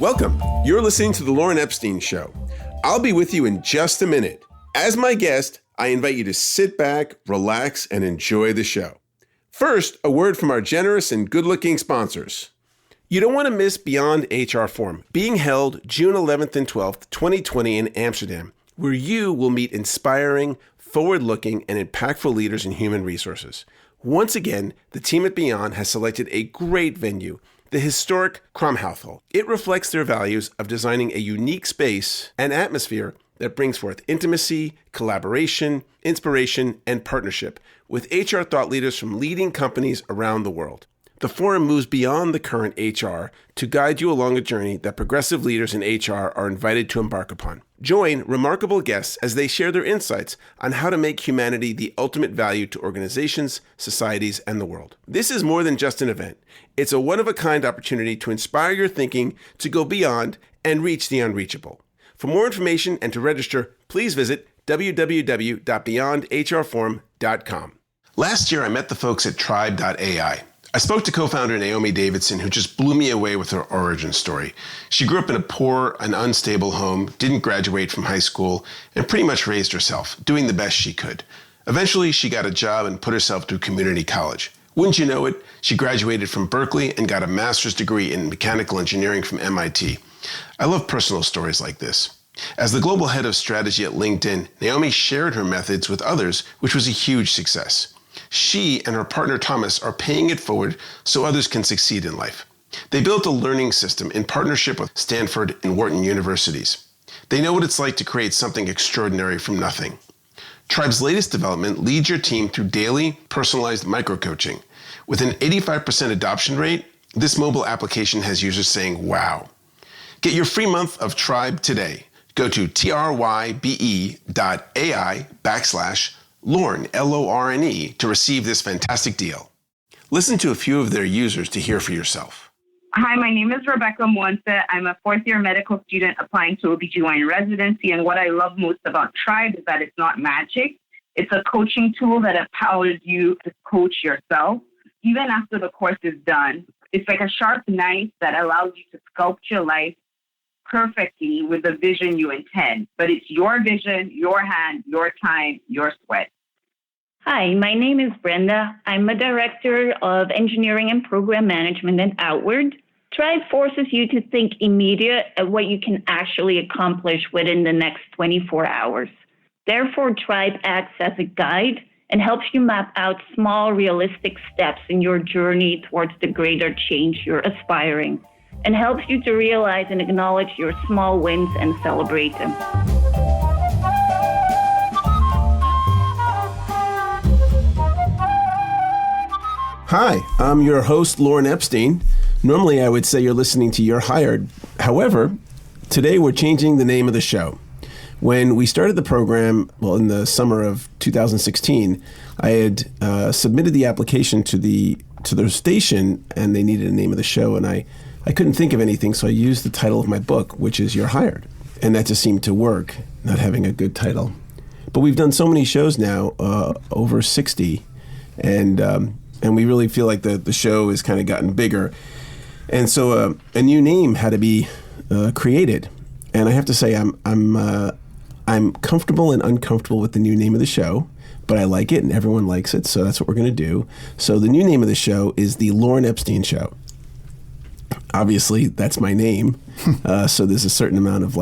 Welcome. You're listening to The Lauren Epstein Show. I'll be with you in just a minute. As my guest, I invite you to sit back, relax, and enjoy the show. First, a word from our generous and good-looking sponsors. You don't want to miss Beyond HR Forum, being held June 11th and 12th, 2020 in Amsterdam, where you will meet inspiring, forward-looking, and impactful leaders in human resources. Once again, the team at Beyond has selected a great venue, the historic Kramhauthal. It reflects their values of designing a unique space and atmosphere that brings forth intimacy, collaboration, inspiration, and partnership with HR thought leaders from leading companies around the world. The forum moves beyond the current HR to guide you along a journey that progressive leaders in HR are invited to embark upon. Join remarkable guests as they share their insights on how to make humanity the ultimate value to organizations, societies, and the world. This is more than just an event. It's a one-of-a-kind opportunity to inspire your thinking to go beyond and reach the unreachable. For more information and to register, please visit www.beyondhrforum.com. Last year, I met the folks at Tribe.ai. I spoke to co-founder Naomi Davidson, who just blew me away with her origin story. She grew up in a poor and unstable home, didn't graduate from high school, and pretty much raised herself, doing the best she could. Eventually, she got a job and put herself through community college. Wouldn't you know it, she graduated from Berkeley and got a master's degree in mechanical engineering from MIT. I love personal stories like this. As the global head of strategy at LinkedIn, Naomi shared her methods with others, which was a huge success. She and her partner Thomas are paying it forward so others can succeed in life. They built a learning system in partnership with Stanford and Wharton universities. They know what it's like to create something extraordinary from nothing. Tribe's latest development leads your team through daily, personalized micro-coaching. With an 85% adoption rate, this mobile application has users saying, wow. Get your free month of Tribe today. Go to trybe.ai/Lorne, L-O-R-N-E, to receive this fantastic deal. Listen to a few of their users to hear for yourself. Hi, my name is Rebecca Mwonsa. I'm a fourth-year medical student applying to OBGYN residency, and what I love most about Tribe is that it's not magic. It's a coaching tool that empowers you to coach yourself. Even after the course is done, it's like a sharp knife that allows you to sculpt your life perfectly with the vision you intend. But it's your vision, your hand, your time, your sweat. Hi, my name is Brenda. I'm a director of engineering and program management at Outward. Tribe forces you to think immediate at what you can actually accomplish within the next 24 hours. Therefore, Tribe acts as a guide and helps you map out small, realistic steps in your journey towards the greater change you're aspiring, and helps you to realize and acknowledge your small wins and celebrate them. Hi, I'm your host, Lauren Epstein. Normally, I would say you're listening to You're Hired. However, today we're changing the name of the show. When we started the program, in the summer of 2016, I had submitted the application to their station, and they needed a name of the show, and I couldn't think of anything, so I used the title of my book, which is You're Hired. And that just seemed to work, not having a good title. But we've done so many shows now, over 60, and we really feel like the show has kind of gotten bigger. And so a new name had to be created. And I have to say, I'm comfortable and uncomfortable with the new name of the show, but I like it and everyone likes it, so that's what we're going to do. So the new name of the show is The Lauren Epstein Show. Obviously, that's my name, so there's a certain amount of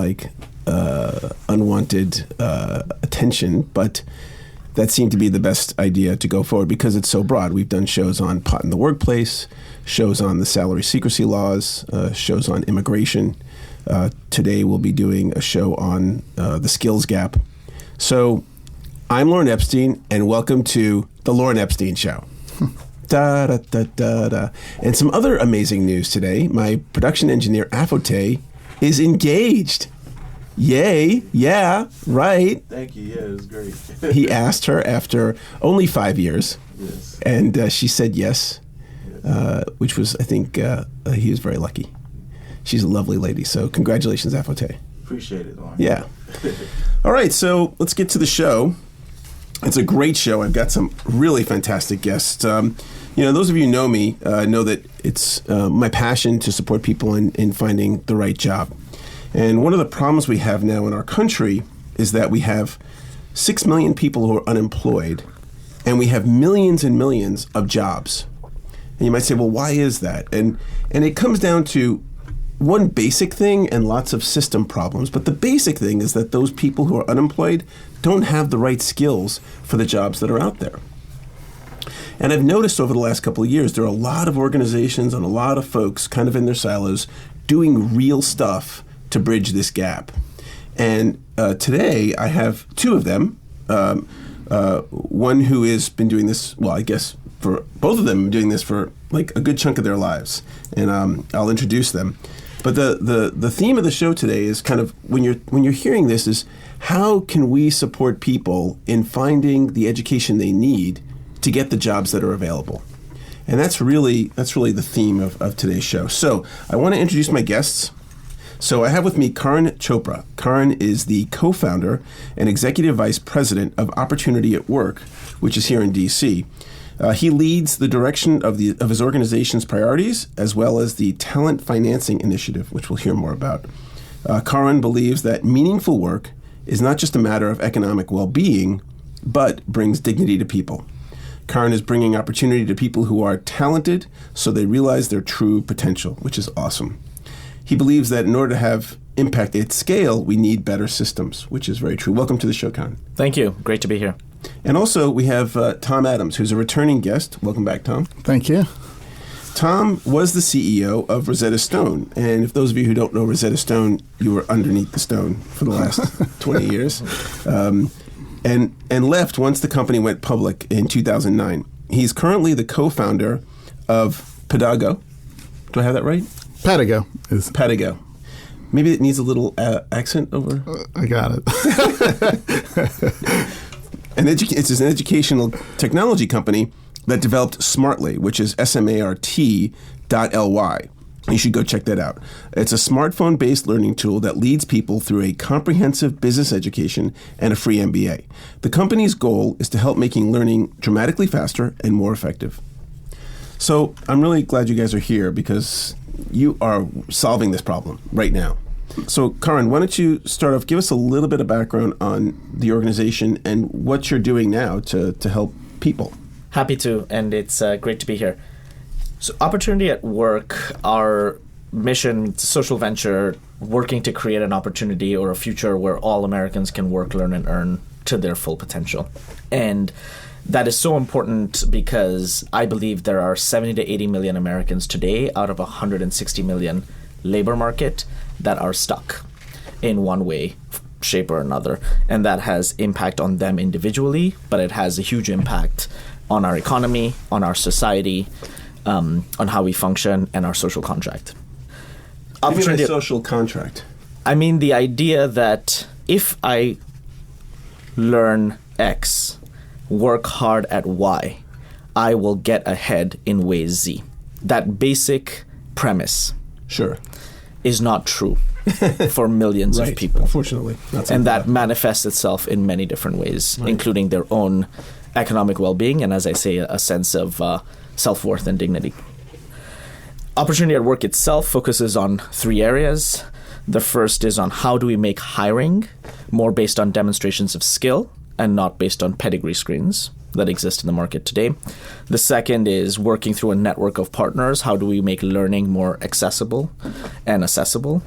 unwanted attention, but that seemed to be the best idea to go forward because it's so broad. We've done shows on pot in the workplace, shows on the salary secrecy laws, shows on immigration. Today we'll be doing a show on the skills gap. So I'm Lauren Epstein, and welcome to The Lauren Epstein Show. Da, da, da, da, da. And some other amazing news today. My production engineer, Afote, is engaged. Yay. Yeah, right. Thank you. Yeah, it was great. He asked her after only 5 years. Yes. And she said yes, which was, I think, he was very lucky. She's a lovely lady. So congratulations, Afote. Appreciate it, Lauren. Yeah. All right, so let's get to the show. It's a great show. I've got some really fantastic guests. Those of you who know me know that it's my passion to support people in finding the right job. And one of the problems we have now in our country is that we have 6 million people who are unemployed, and we have millions and millions of jobs. And you might say, well, why is that? And it comes down to one basic thing and lots of system problems. But the basic thing is that those people who are unemployed don't have the right skills for the jobs that are out there. And I've noticed over the last couple of years, there are a lot of organizations and a lot of folks kind of in their silos doing real stuff to bridge this gap. And today I have two of them. One who has been doing this, well, I guess for both of them doing this for like a good chunk of their lives. And I'll introduce them. But the theme of the show today is kind of when you're hearing this is how can we support people in finding the education they need to get the jobs that are available. And that's really the theme of today's show. So I want to introduce my guests. So I have with me Karan Chopra. Karan is the co-founder and executive vice president of Opportunity at Work, which is here in D.C. He leads the direction of his organization's priorities, as well as the Talent Financing Initiative, which we'll hear more about. Karan believes that meaningful work is not just a matter of economic well-being, but brings dignity to people. Karan is bringing opportunity to people who are talented so they realize their true potential, which is awesome. He believes that in order to have impact at scale, we need better systems, which is very true. Welcome to the show, Karan. Thank you. Great to be here. And also, we have Tom Adams, who's a returning guest. Welcome back, Tom. Thank you. Tom was the CEO of Rosetta Stone. And if those of you who don't know Rosetta Stone, you were underneath the stone for the last 20 years. And left once the company went public in 2009. He's currently the co-founder of Pedago. Do I have that right? Pedago. Pedago. Maybe it needs a little accent over. I got it. It's an educational technology company that developed Smartly, which is SMART.ly. You should go check that out. It's a smartphone-based learning tool that leads people through a comprehensive business education and a free MBA. The company's goal is to help making learning dramatically faster and more effective. So I'm really glad you guys are here because you are solving this problem right now. So Karan, why don't you start off, give us a little bit of background on the organization and what you're doing now to help people. Happy to, and it's great to be here. So Opportunity at Work, our mission, social venture, working to create an opportunity or a future where all Americans can work, learn, and earn to their full potential. And that is so important because I believe there are 70 to 80 million Americans today out of 160 million labor market that are stuck in one way, shape, or another. And that has impact on them individually, but it has a huge impact on our economy, on our society, on how we function, and our social contract. What do you mean by social contract? I mean the idea that if I learn X, work hard at Y, I will get ahead in ways Z. That basic premise is not true for millions of people. Unfortunately. And that manifests itself in many different ways, including their own economic well-being and, as I say, a sense of self-worth and dignity. Opportunity at Work itself focuses on 3 areas. The first is on how do we make hiring more based on demonstrations of skill and not based on pedigree screens that exist in the market today. The second is working through a network of partners. How do we make learning more accessible and accessible?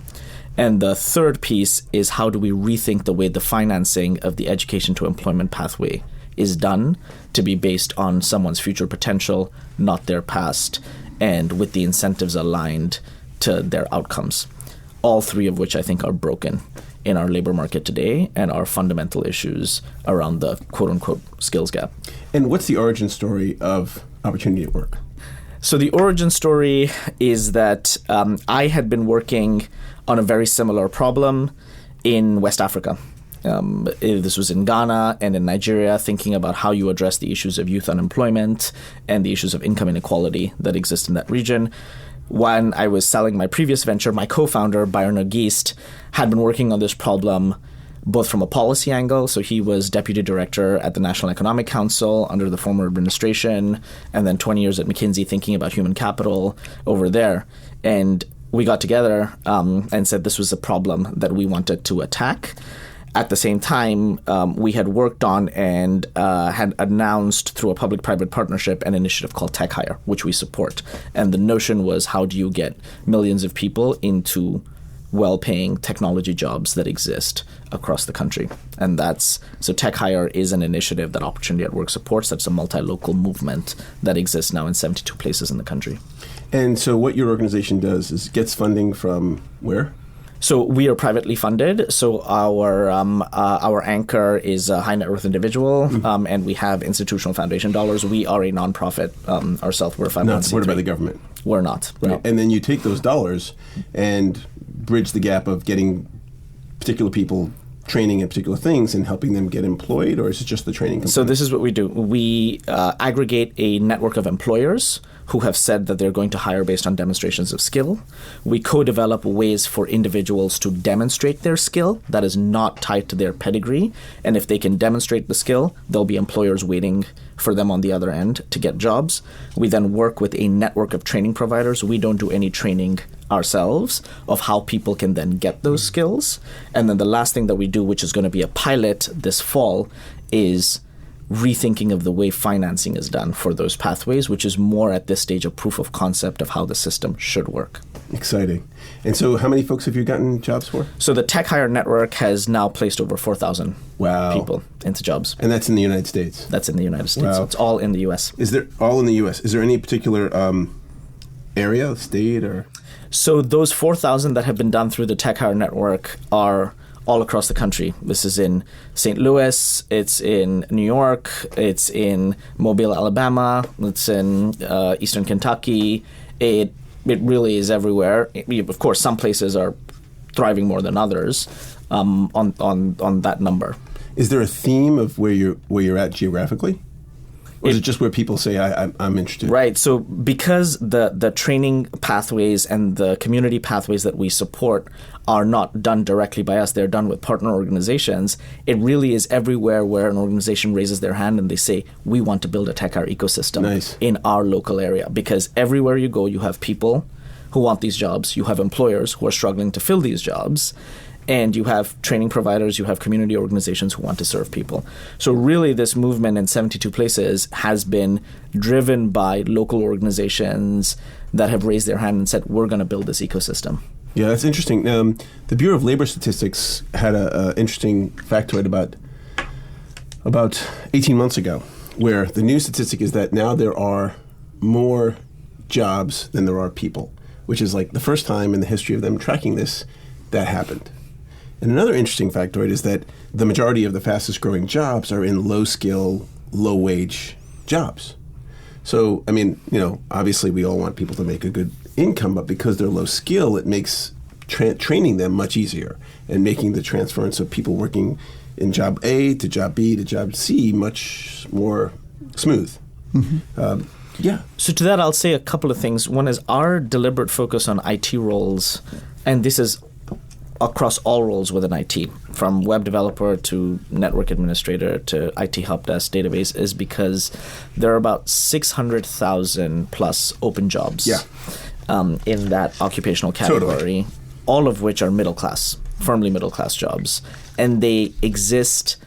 And the third piece is how do we rethink the way the financing of the education to employment pathway is done to be based on someone's future potential, not their past, and with the incentives aligned to their outcomes. All 3 of which I think are broken in our labor market today and are fundamental issues around the quote-unquote skills gap. And what's the origin story of Opportunity at Work? So the origin story is that I had been working on a very similar problem in West Africa. This was in Ghana and in Nigeria, thinking about how you address the issues of youth unemployment and the issues of income inequality that exist in that region. When I was selling my previous venture, my co-founder, Byron Geest, had been working on this problem both from a policy angle. So he was deputy director at the National Economic Council under the former administration, and then 20 years at McKinsey thinking about human capital over there. And we got together and said this was a problem that we wanted to attack. At the same time, we had worked on and had announced through a public-private partnership an initiative called Tech Hire, which we support. And the notion was, how do you get millions of people into well-paying technology jobs that exist across the country? And so Tech Hire is an initiative that Opportunity at Work supports. That's a multi-local movement that exists now in 72 places in the country. And so what your organization does is gets funding from where? So we are privately funded. So our anchor is a high net worth individual, and we have institutional foundation dollars. We are a nonprofit ourselves. We're a 501c3. Not supported by the government. We're not. Right. No. And then you take those dollars and bridge the gap of getting particular people training in particular things and helping them get employed, or is it just the training component? So this is what we do. We aggregate a network of employers who have said that they're going to hire based on demonstrations of skill. We co-develop ways for individuals to demonstrate their skill that is not tied to their pedigree. And if they can demonstrate the skill, there'll be employers waiting for them on the other end to get jobs. We then work with a network of training providers. We don't do any training ourselves of how people can then get those skills. And then the last thing that we do, which is going to be a pilot this fall, is rethinking of the way financing is done for those pathways, which is more at this stage of proof of concept of how the system should work. Exciting. And so how many folks have you gotten jobs for? So the Tech Hire Network has now placed over 4,000 Wow. people into jobs. And that's in the United States? That's in the United States. Wow. So it's all in the U.S. Is there all in the U.S.? Is there any particular area, state, or? So those 4,000 that have been done through the Tech Hire Network are all across the country. This is in St. Louis, it's in New York, it's in Mobile, Alabama, it's in Eastern Kentucky. It really is everywhere. Of course, some places are thriving more than others on that number. Is there a theme of where you're at geographically? Or is it just where people say, I'm interested? Right. So because the training pathways and the community pathways that we support are not done directly by us, they're done with partner organizations, it really is everywhere where an organization raises their hand and they say, we want to build a tech hire ecosystem in our local area. Because everywhere you go, you have people who want these jobs, you have employers who are struggling to fill these jobs, and you have training providers, you have community organizations who want to serve people. So really this movement in 72 places has been driven by local organizations that have raised their hand and said, we're going to build this ecosystem. Yeah, that's interesting. The Bureau of Labor Statistics had an interesting factoid about 18 months ago, where the new statistic is that now there are more jobs than there are people, which is like the first time in the history of them tracking this that happened. And another interesting factoid is that the majority of the fastest growing jobs are in low skill, low wage jobs. So, I mean, obviously we all want people to make a good income, but because they're low skill, it makes training them much easier and making the transference of people working in job A to job B to job C much more smooth. Mm-hmm. Yeah. So to that, I'll say a couple of things. One is our deliberate focus on IT roles, and this is across all roles within IT, from web developer to network administrator to IT help desk database, is because there are about 600,000 plus open jobs in that occupational category, totally. All of which are middle class, firmly middle class jobs. And they exist,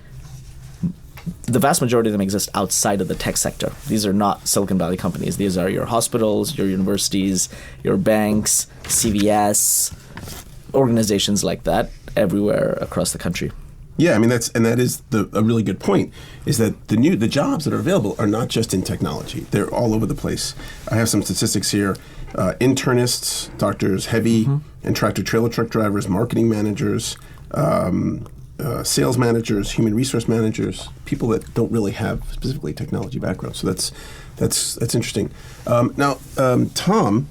the vast majority of them exist outside of the tech sector. These are not Silicon Valley companies. These are your hospitals, your universities, your banks, CVS, organizations like that everywhere across the country. Yeah, I mean that is a really good point. Is that the jobs that are available are not just in technology; they're all over the place. I have some statistics here: internists, doctors, heavy and tractor trailer truck drivers, marketing managers, sales managers, human resource managers, people that don't really have specifically technology backgrounds. So that's interesting. Now, Tom,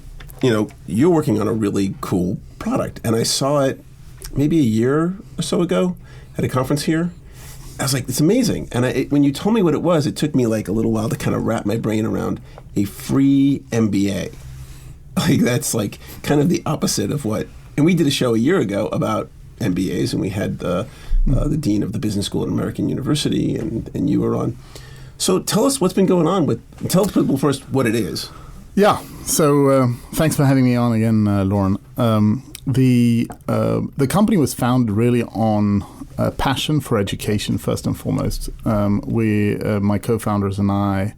you're working on a really cool product, and I saw it maybe a year or so ago at a conference here. I was like, it's amazing. And when you told me what it was, it took me like a little while to kind of wrap my brain around a free MBA. Like that's like kind of the opposite of what. And we did a show a year ago about MBAs, and we had the dean of the business school at American University, and you were on. So tell us what's been going on tell people first what it is. Yeah. So thanks for having me on again, Lauren. The company was founded really on passion for education first and foremost. My co-founders and I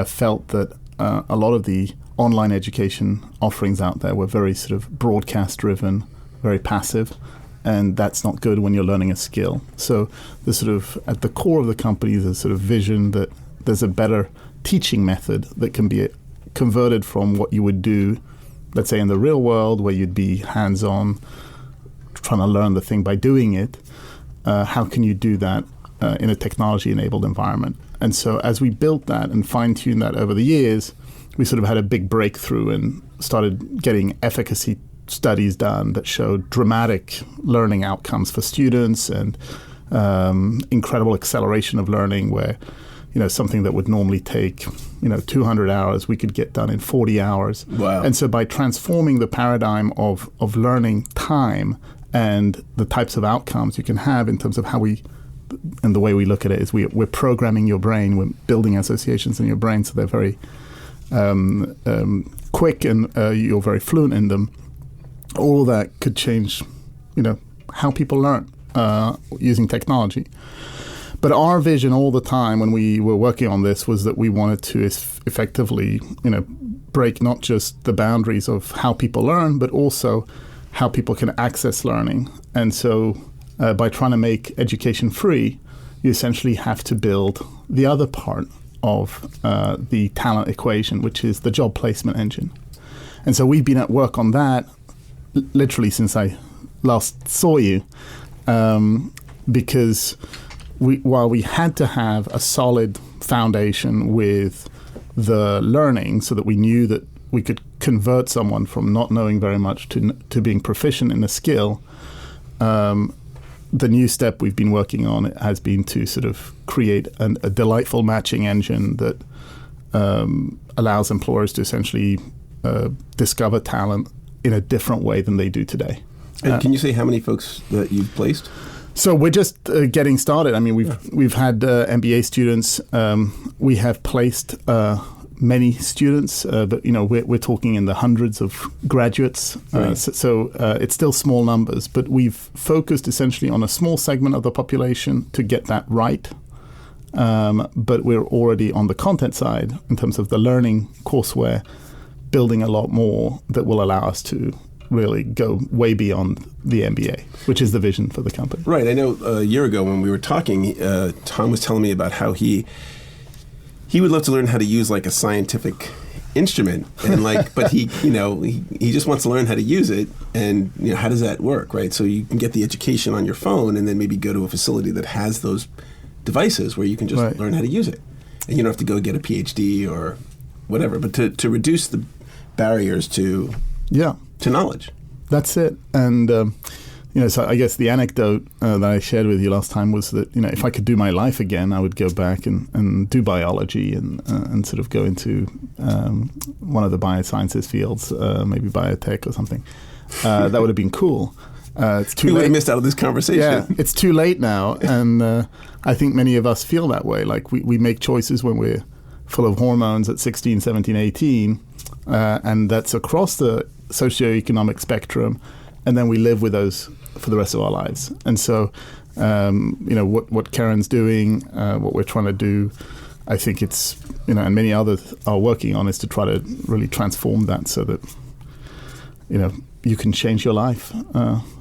felt that a lot of the online education offerings out there were very sort of broadcast driven, very passive, and that's not good when you're learning a skill. So the sort of at the core of the company is a sort of vision that there's a better teaching method that can be converted from what you would do, let's say in the real world, where you'd be hands-on, trying to learn the thing by doing it. How can you do that in a technology-enabled environment? And so as we built that and fine-tuned that over the years, we sort of had a big breakthrough and started getting efficacy studies done that showed dramatic learning outcomes for students and incredible acceleration of learning where, something that would normally take, 200 hours, we could get done in 40 hours. Wow. And so by transforming the paradigm of learning time and the types of outcomes you can have in terms of and the way we look at it is we're programming your brain, we're building associations in your brain so they're very quick and you're very fluent in them. All that could change, how people learn using technology. But our vision all the time when we were working on this was that we wanted to effectively, break not just the boundaries of how people learn, but also how people can access learning. And so by trying to make education free, you essentially have to build the other part of the talent equation, which is the job placement engine. And so we've been at work on that literally since I last saw you, because while we had to have a solid foundation with the learning so that we knew that we could convert someone from not knowing very much to being proficient in a skill, the new step we've been working on has been to sort of create a delightful matching engine that allows employers to essentially discover talent in a different way than they do today. And can you say how many folks that you've placed? So we're just getting started. I mean, we've had MBA students. We have placed many students, but we're talking in the hundreds of graduates. Right. So it's still small numbers, but we've focused essentially on a small segment of the population to get that right. But we're already on the content side in terms of the learning courseware, building a lot more that will allow us to really go way beyond the MBA, which is the vision for the company. Right. I know a year ago when we were talking, Tom was telling me about how he would love to learn how to use like a scientific instrument, and but he just wants to learn how to use it, and how does that work, right? So you can get the education on your phone, and then maybe go to a facility that has those devices where you can just learn how to use it, and you don't have to go get a PhD or whatever. But to reduce the barriers to knowledge. That's it. And so I guess the anecdote that I shared with you last time was that if I could do my life again, I would go back and do biology and sort of go into one of the biosciences fields, maybe biotech or something. That would have been cool. It's too late. We would have missed out of this conversation. Yeah, it's too late now, and I think many of us feel that way. Like we make choices when we're full of hormones at 16, 17, 18, and that's across the socioeconomic spectrum, and then we live with those for the rest of our lives. And so, what Karen's doing, what we're trying to do, I think it's, and many others are working on, is to try to really transform that so that, you can change your life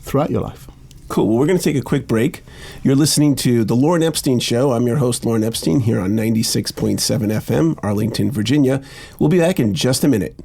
throughout your life. Cool. Well, we're going to take a quick break. You're listening to The Lauren Epstein Show. I'm your host, Lauren Epstein, here on 96.7 FM, Arlington, Virginia. We'll be back in just a minute.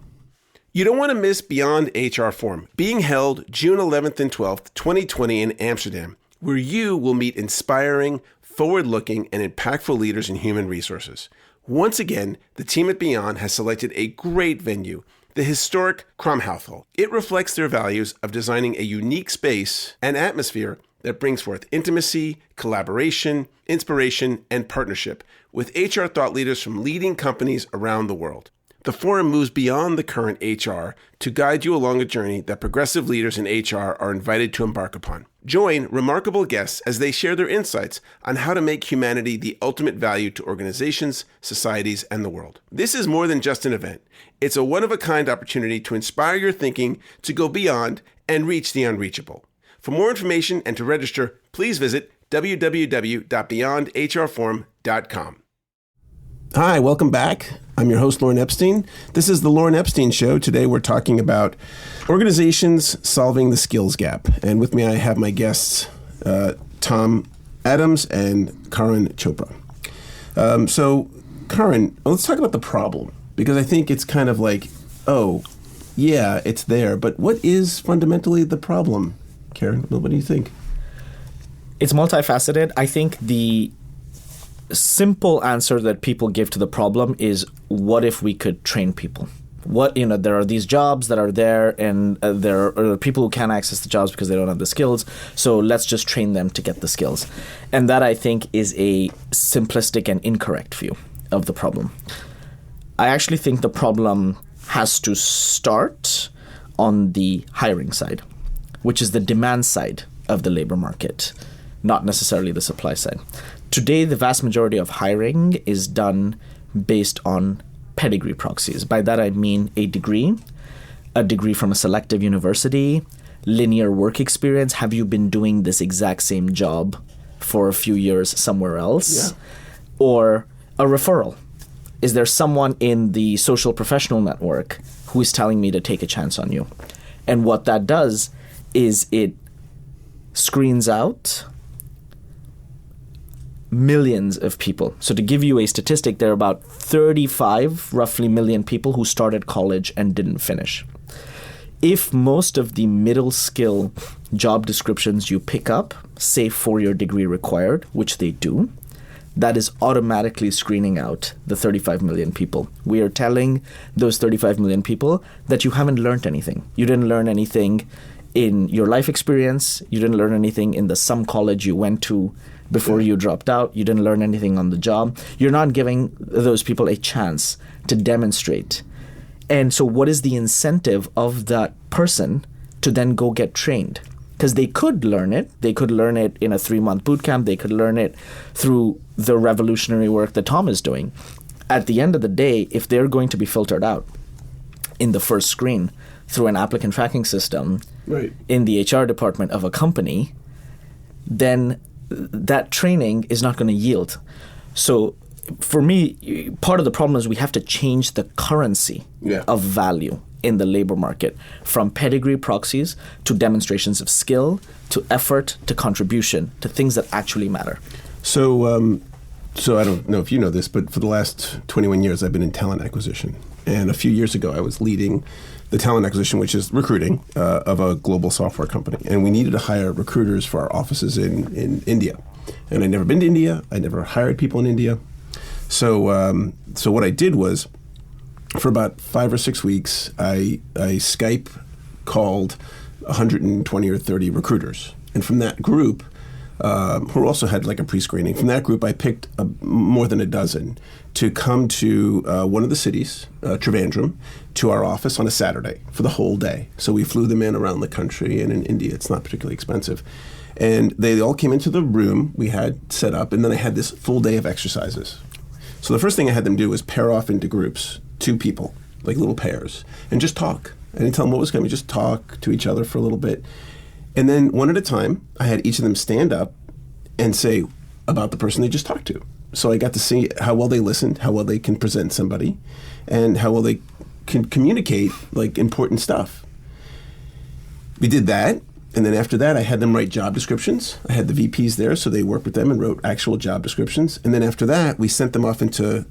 You don't want to miss Beyond HR Forum, being held June 11th and 12th, 2020 in Amsterdam, where you will meet inspiring, forward-looking, and impactful leaders in human resources. Once again, the team at Beyond has selected a great venue, the historic Kramhauthal. It reflects their values of designing a unique space and atmosphere that brings forth intimacy, collaboration, inspiration, and partnership with HR thought leaders from leading companies around the world. The forum moves beyond the current HR to guide you along a journey that progressive leaders in HR are invited to embark upon. Join remarkable guests as they share their insights on how to make humanity the ultimate value to organizations, societies, and the world. This is more than just an event. It's a one-of-a-kind opportunity to inspire your thinking to go beyond and reach the unreachable. For more information and to register, please visit www.beyondhrforum.com. Hi, welcome back. I'm your host, Lauren Epstein. This is the Lauren Epstein Show. Today we're talking about organizations solving the skills gap. And with me I have my guests, Tom Adams and Karan Chopra. So, Karan, let's talk about the problem. Because I think it's kind of like, oh, yeah, it's there. But what is fundamentally the problem, Karan? What do you think? It's multifaceted. I think the simple answer that people give to the problem is, what if we could train people? There are these jobs that are there, and there are people who can't access the jobs because they don't have the skills. So let's just train them to get the skills. And that, I think, is a simplistic and incorrect view of the problem. I actually think the problem has to start on the hiring side, which is the demand side of the labor market, not necessarily the supply side. Today, the vast majority of hiring is done based on pedigree proxies. By that, I mean a degree from a selective university, linear work experience. Have you been doing this exact same job for a few years somewhere else? Yeah. Or a referral. Is there someone in the social professional network who is telling me to take a chance on you? And what that does is it screens out millions of people. So to give you a statistic, there are about 35 roughly million people who started college and didn't finish. If most of the middle skill job descriptions you pick up say 4-year degree required, which they do, that is automatically screening out the 35 million people. We are telling those 35 million people that you haven't learned anything. You didn't learn anything in your life experience. You didn't learn anything in some college you went to before you dropped out. You didn't learn anything on the job. You're not giving those people a chance to demonstrate. And so what is the incentive of that person to then go get trained? Because they could learn it. They could learn it in a 3-month boot camp. They could learn it through the revolutionary work that Tom is doing. At the end of the day, if they're going to be filtered out in the first screen through an applicant tracking system in the HR department of a company, then that training is not going to yield. So for me, part of the problem is we have to change the currency of value in the labor market, from pedigree proxies to demonstrations of skill, to effort, to contribution, to things that actually matter. So I don't know if you know this, but for the last 21 years, I've been in talent acquisition. And a few years ago, I was leading the talent acquisition, which is recruiting, of a global software company. And we needed to hire recruiters for our offices in India. And I'd never been to India. I never hired people in India. So what I did was, for about 5 or 6 weeks, I Skype called 120 or 30 recruiters. And from that group, who also had like a pre-screening, from that group I picked more than a dozen to come to one of the cities, Trivandrum, to our office on a Saturday for the whole day. So we flew them in around the country, and in India it's not particularly expensive. And they all came into the room we had set up, and then I had this full day of exercises. So the first thing I had them do was pair off into groups, 2 people, like little pairs, and just talk. I didn't tell them what was coming, just talk to each other for a little bit. And then one at a time, I had each of them stand up and say about the person they just talked to. So I got to see how well they listened, how well they can present somebody, and how well they can communicate like important stuff. We did that. And then after that, I had them write job descriptions. I had the VPs there, so they worked with them and wrote actual job descriptions. And then after that, we sent them off into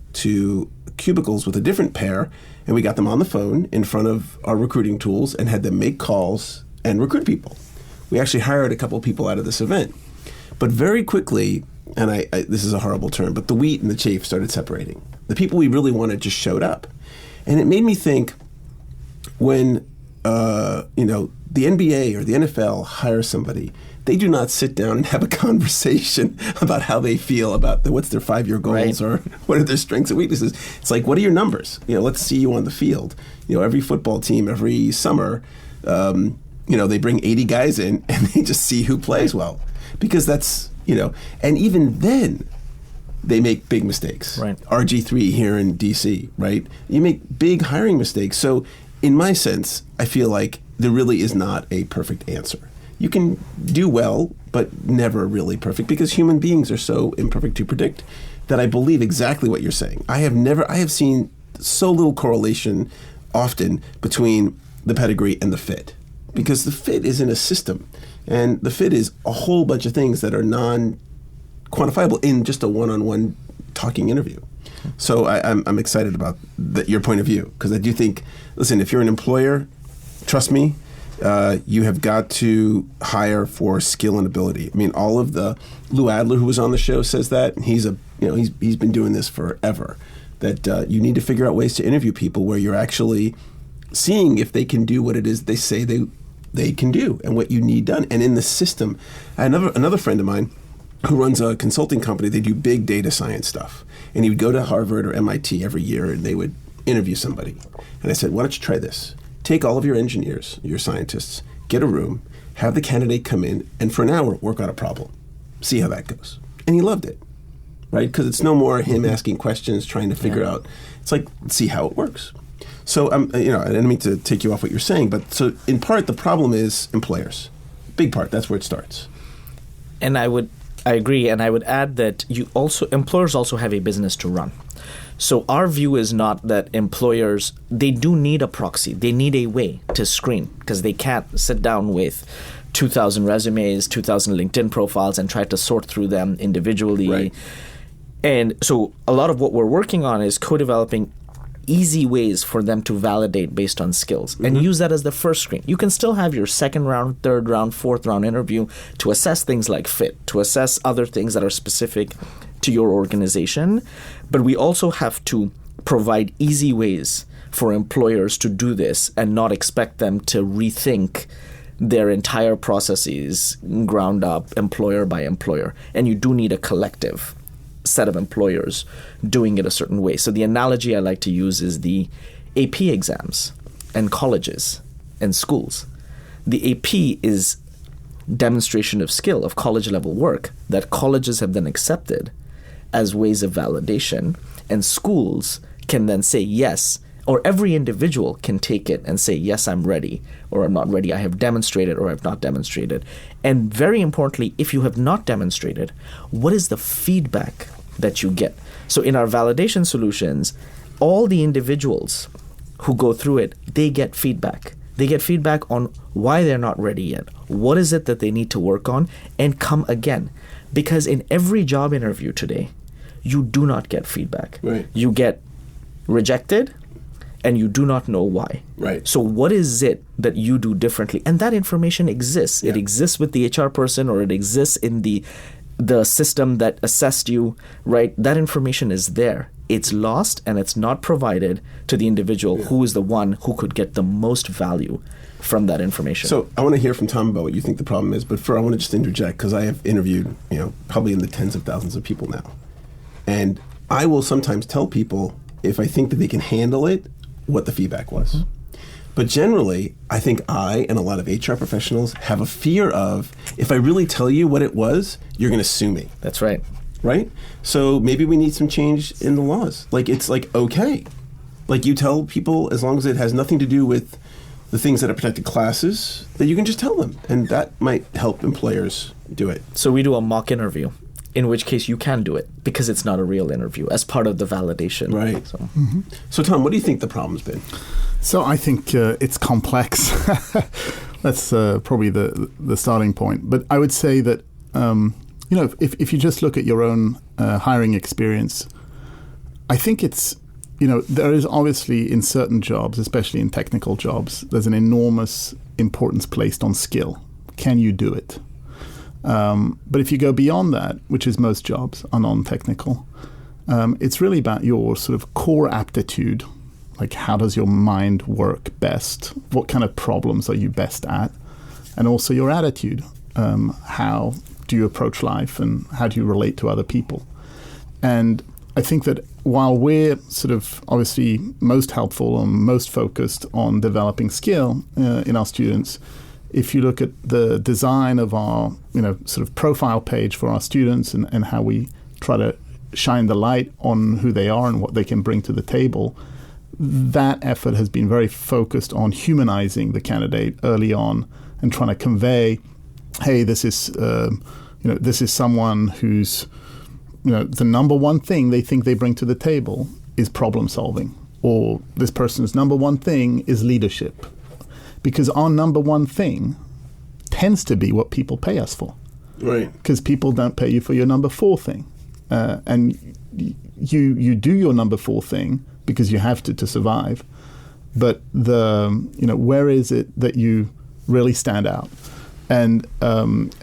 cubicles with a different pair, and we got them on the phone in front of our recruiting tools and had them make calls and recruit people. We actually hired a couple of people out of this event. But very quickly, and I this is a horrible term, but the wheat and the chaff started separating. The people we really wanted just showed up. And it made me think, when the NBA or the NFL hires somebody, they do not sit down and have a conversation about how they feel about what's their 5-year goals or what are their strengths and weaknesses. It's like, what are your numbers? Let's see you on the field. Every football team, every summer, they bring 80 guys in and they just see who plays well, because that's, and even then they make big mistakes. Right. RG3 here in DC, right? You make big hiring mistakes. So in my sense, I feel like there really is not a perfect answer. You can do well, but never really perfect, because human beings are so imperfect to predict that I believe exactly what you're saying. I have seen so little correlation often between the pedigree and the fit, because the fit is in a system, and the fit is a whole bunch of things that are non-quantifiable in just a one-on-one talking interview. So I'm excited about your point of view, because I do think, listen, if you're an employer, trust me, you have got to hire for skill and ability. I mean, all of the Lou Adler, who was on the show, says that. He's been doing this forever. That you need to figure out ways to interview people where you're actually seeing if they can do what it is they say they can do and what you need done. And in the system, I had another friend of mine who runs a consulting company. They do big data science stuff, and he would go to Harvard or MIT every year, and they would interview somebody. And I said, why don't you try this? Take all of your engineers, your scientists, get a room, have the candidate come in, and for an hour, work on a problem. See how that goes. And he loved it, right? Because it's no more him asking questions, trying to figure out. It's like, let's see how it works. So, I didn't mean to take you off what you're saying, but so in part, the problem is employers. Big part, that's where it starts. And I agree, and I would add that employers also have a business to run. So our view is not that employers, they do need a proxy. They need a way to screen, because they can't sit down with 2,000 resumes, 2,000 LinkedIn profiles and try to sort through them individually. Right. And so a lot of what we're working on is co-developing easy ways for them to validate based on skills and use that as the first screen. You can still have your second round, third round, fourth round interview to assess things like fit, to assess other things that are specific to your organization. But we also have to provide easy ways for employers to do this and not expect them to rethink their entire processes ground up, employer by employer. And you do need a collective set of employers doing it a certain way. So the analogy I like to use is the AP exams and colleges and schools. The AP is demonstration of skill, of college level work that colleges have then accepted as ways of validation, and schools can then say yes, or every individual can take it and say, yes, I'm ready, or I'm not ready, I have demonstrated, or I've not demonstrated. And very importantly, if you have not demonstrated, what is the feedback that you get? So in our validation solutions, all the individuals who go through it, they get feedback. They get feedback on why they're not ready yet, what is it that they need to work on, and come again. Because in every job interview today, you do not get feedback. Right. You get rejected, and you do not know why. Right. So what is it that you do differently? And that information exists. Yeah. It exists with the HR person, or it exists in the system that assessed you, right? That information is there. It's lost, and it's not provided to the individual who is the one who could get the most value from that information. So I want to hear from Tom about what you think the problem is, but I want to just interject, because I have interviewed, probably in the tens of thousands of people now. And I will sometimes tell people, if I think that they can handle it, what the feedback was. Mm-hmm. But generally, I think I and a lot of HR professionals have a fear of, if I really tell you what it was, you're going to sue me. That's right. Right? So maybe we need some change in the laws. Like, it's like, okay. Like, you tell people, as long as it has nothing to do with the things that are protected classes, that you can just tell them. And that might help employers do it. So we do a mock interview, in which case you can do it, because it's not a real interview, as part of the validation. Right. So, So Tom, what do you think the problem's been? So I think it's complex. That's probably the starting point. But I would say that, if you just look at your own hiring experience, I think it's, there is obviously in certain jobs, especially in technical jobs, there's an enormous importance placed on skill. Can you do it? But if you go beyond that, which is most jobs are non-technical, it's really about your sort of core aptitude. Like, how does your mind work best? What kind of problems are you best at? And also your attitude. How do you approach life, and how do you relate to other people? And I think that while we're sort of obviously most helpful and most focused on developing skill in our students, if you look at the design of our, sort of profile page for our students and how we try to shine the light on who they are and what they can bring to the table, that effort has been very focused on humanizing the candidate early on and trying to convey, hey, this is someone who's, the number one thing they think they bring to the table is problem solving, or this person's number one thing is leadership. Because our number one thing tends to be what people pay us for. Right. Because people don't pay you for your number four thing. And you do your number four thing because you have to survive. But where is it that you really stand out? And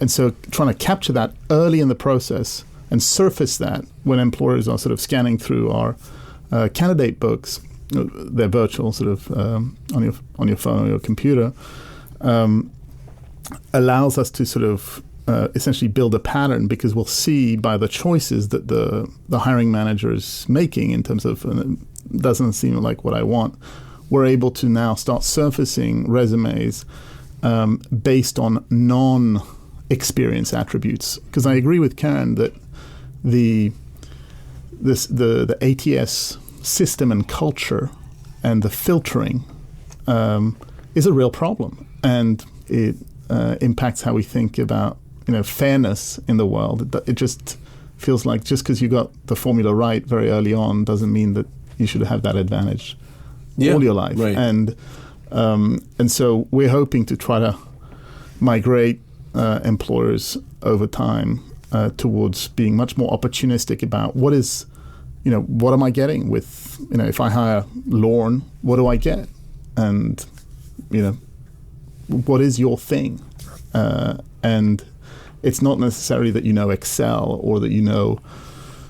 so trying to capture that early in the process and surface that when employers are sort of scanning through our candidate books, they're virtual, sort of on your phone or your computer, allows us to sort of essentially build a pattern, because we'll see by the choices that the hiring manager is making in terms of doesn't seem like what I want. We're able to now start surfacing resumes based on non-experience attributes. Because I agree with Karan that the ATS system and culture and the filtering is a real problem, and it impacts how we think about fairness in the world. It just feels like just because you got the formula right very early on doesn't mean that you should have that advantage all your life. Right. And so we're hoping to try to migrate employers over time towards being much more opportunistic about what is, what am I getting with, if I hire Lorne, what do I get? And, what is your thing? And it's not necessarily that you know Excel or that you know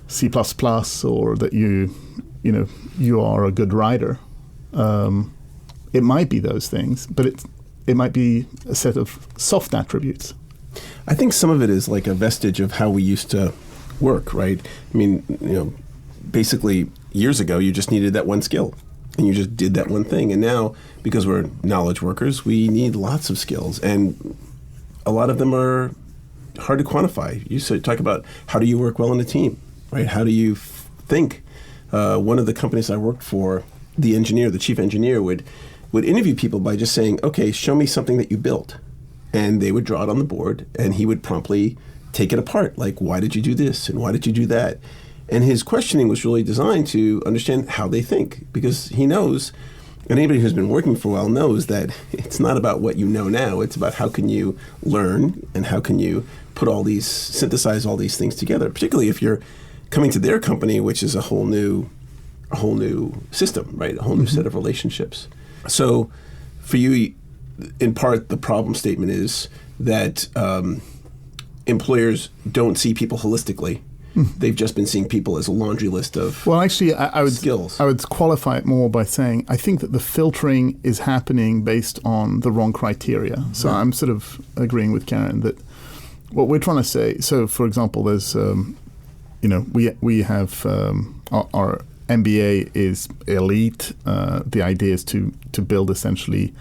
C++ or that you are a good writer. It might be those things, but it might be a set of soft attributes. I think some of it is like a vestige of how we used to work, right? I mean, basically years ago, you just needed that one skill and you just did that one thing. And now, because we're knowledge workers, we need lots of skills, and a lot of them are hard to quantify. You talk about how do you work well in a team, right? How do you think? One of the companies I worked for, the chief engineer would interview people by just saying, okay, show me something that you built. And they would draw it on the board, and he would promptly take it apart. Like, why did you do this? And why did you do that? And his questioning was really designed to understand how they think, because he knows, and anybody who's been working for a while knows that it's not about what you know now. It's about how can you learn and how can you synthesize all these things together, particularly if you're coming to their company, which is a whole new system, right? A whole new set of relationships. So for you, in part, the problem statement is that employers don't see people holistically. They've just been seeing people as a laundry list of skills. I would qualify it more by saying I think that the filtering is happening based on the wrong criteria. So I'm sort of agreeing with Karan that what we're trying to say. So, for example, there's we have our MBA is elite. The idea is to build essentially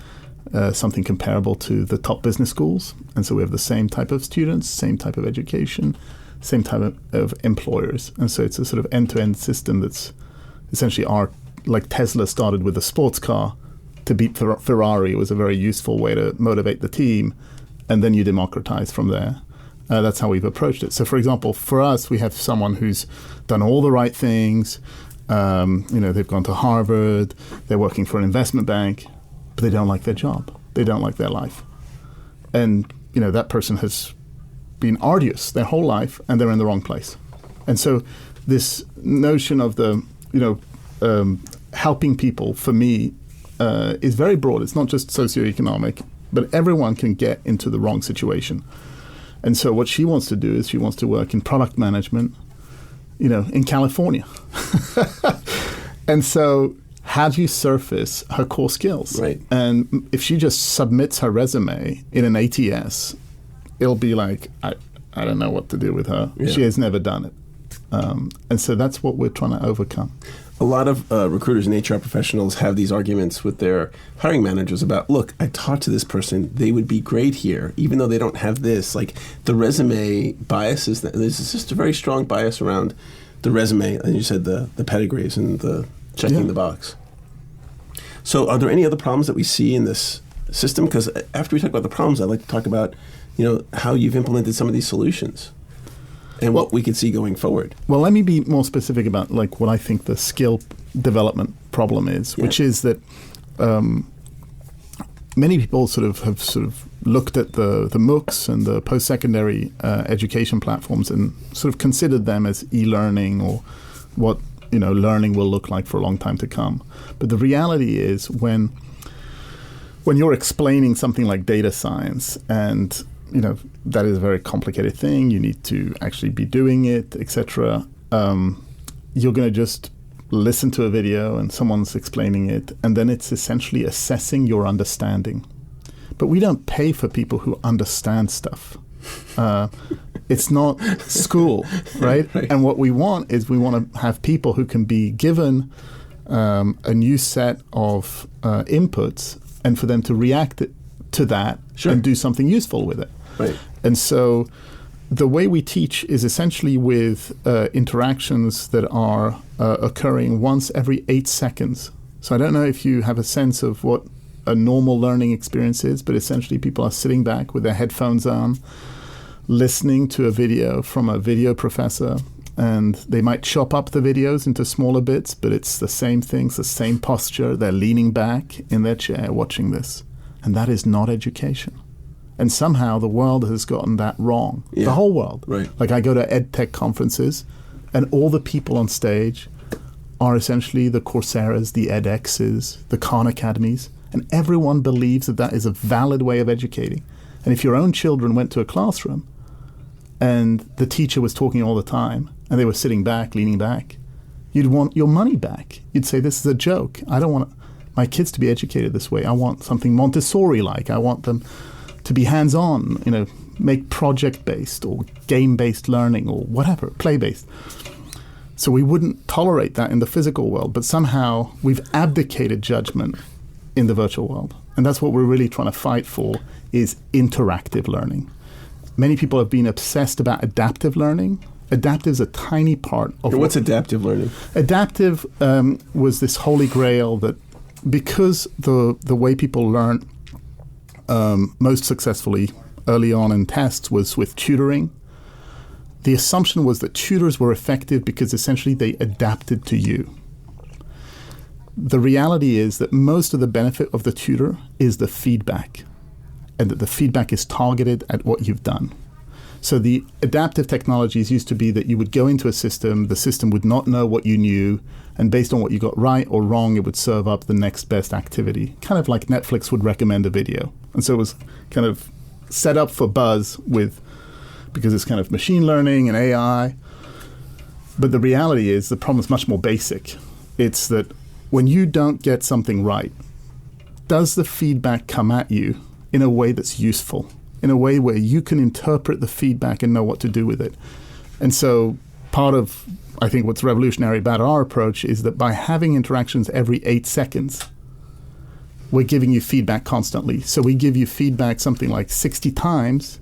something comparable to the top business schools. And so we have the same type of students, same type of education, same type of employers. And so it's a sort of end-to-end system that's essentially like Tesla started with a sports car to beat Ferrari. It was a very useful way to motivate the team. And then you democratize from there. That's how we've approached it. So, for example, for us, we have someone who's done all the right things. They've gone to Harvard. They're working for an investment bank, but they don't like their job. They don't like their life. And, that person has been arduous their whole life, and they're in the wrong place. And so this notion of helping people, for me, is very broad. It's not just socioeconomic, but everyone can get into the wrong situation. And so what she wants to do is she wants to work in product management, in California. And so how do you surface her core skills? Right. And if she just submits her resume in an ATS, it'll be like, I don't know what to do with her. Yeah. She has never done it. And so that's what we're trying to overcome. A lot of recruiters and HR professionals have these arguments with their hiring managers about, look, I talked to this person, they would be great here, even though they don't have this. Like the resume biases, there's just a very strong bias around the resume, and you said the pedigrees and the checking the box. So are there any other problems that we see in this system? Because after we talk about the problems, I'd like to talk about, how you've implemented some of these solutions and what we could see going forward. Well, let me be more specific about what I think the skill development problem is, which is that many people have looked at the MOOCs and the post-secondary education platforms and sort of considered them as e-learning or what learning will look like for a long time to come. But the reality is when you're explaining something like data science, and that is a very complicated thing, you need to actually be doing it, etc. You're going to just listen to a video and someone's explaining it, and then it's essentially assessing your understanding. But we don't pay for people who understand stuff. It's not school, right? And what we want is we want to have people who can be given a new set of inputs and for them to react to that and do something useful with it. Right. And so the way we teach is essentially with interactions that are occurring once every 8 seconds. So I don't know if you have a sense of what a normal learning experience is, but essentially people are sitting back with their headphones on, listening to a video from a video professor, and they might chop up the videos into smaller bits, but it's the same things, the same posture. They're leaning back in their chair watching this. And that is not education. And somehow the world has gotten that wrong. Yeah. The whole world. Right. Like I go to ed tech conferences, and all the people on stage are essentially the Coursera's, the edX's, the Khan Academies, and everyone believes that that is a valid way of educating. And if your own children went to a classroom and the teacher was talking all the time and they were sitting back, leaning back, you'd want your money back. You'd say, this is a joke. I don't want my kids to be educated this way. I want something Montessori-like. I want them to be hands-on, make project-based or game-based learning or whatever, play-based. So we wouldn't tolerate that in the physical world, but somehow we've abdicated judgment in the virtual world. And that's what we're really trying to fight for, is interactive learning. Many people have been obsessed about adaptive learning. Adaptive is a tiny part of... What's adaptive learning? Adaptive was this holy grail that because the way people learn most successfully early on in tests was with tutoring, the assumption was that tutors were effective because essentially they adapted to you. The reality is that most of the benefit of the tutor is the feedback, and that the feedback is targeted at what you've done. So the adaptive technologies used to be that you would go into a system, the system would not know what you knew, and based on what you got right or wrong, it would serve up the next best activity, kind of like Netflix would recommend a video. And so it was kind of set up for buzz because it's kind of machine learning and AI. But the reality is the problem is much more basic. It's that when you don't get something right, does the feedback come at you in a way that's useful, in a way where you can interpret the feedback and know what to do with it? And so part of, I think, what's revolutionary about our approach is that by having interactions every 8 seconds, we're giving you feedback constantly. So we give you feedback something like 60 times,